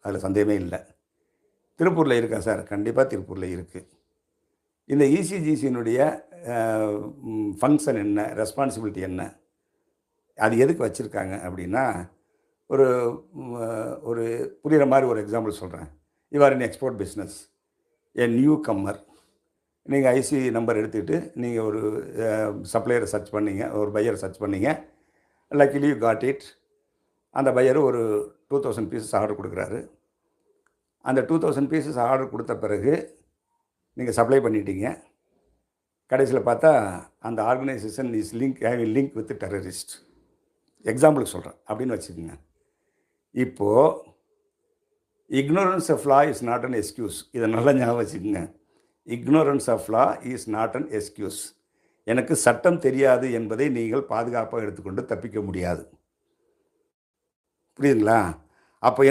அதில் சந்தேகமே இல்லை. திருப்பூரில் இருக்கா சார்? கண்டிப்பாக திருப்பூரில் இருக்குது. இந்த இசிஜிசியினுடைய ஃபங்க்ஷன் என்ன? ரெஸ்பான்சிபிலிட்டி என்ன? அது எதுக்கு வச்சுருக்காங்க அப்படின்னா, ஒரு ஒரு புரிகிற மாதிரி ஒரு எக்ஸாம்பிள் சொல்கிறேன். You are in export business, a new comer. நீங்கள் ஐசி நம்பர் எடுத்துக்கிட்டு நீங்கள் ஒரு சப்ளையரை சர்ச் பண்ணீங்க, ஒரு பையரை சர்ச் பண்ணீங்க. Luckily you got it. அந்த பையர் ஒரு 2000 பீசஸ் ஆர்டர் கொடுக்குறாரு. அந்த 2000 பீசஸ் ஆர்டர் கொடுத்த பிறகு நீங்கள் சப்ளை பண்ணிட்டீங்க. கடைசியில் பார்த்தா அந்த organisation is having link with terrorist. எக்ஸாம்பிளுக்கு சொல்கிறேன் அப்படின்னு வச்சுக்கோங்க. இப்போது ignorance of law is not an excuse. இதை நல்லா ஞாபகம் வச்சுக்கோங்க. Ignorance of law is not an excuse. எனக்கு சட்டம் தெரியாது என்பதை நீங்கள் பாதுகாப்பாக எடுத்துக்கொண்டு தப்பிக்க முடியாது. புரியுதுங்களா? அப்போ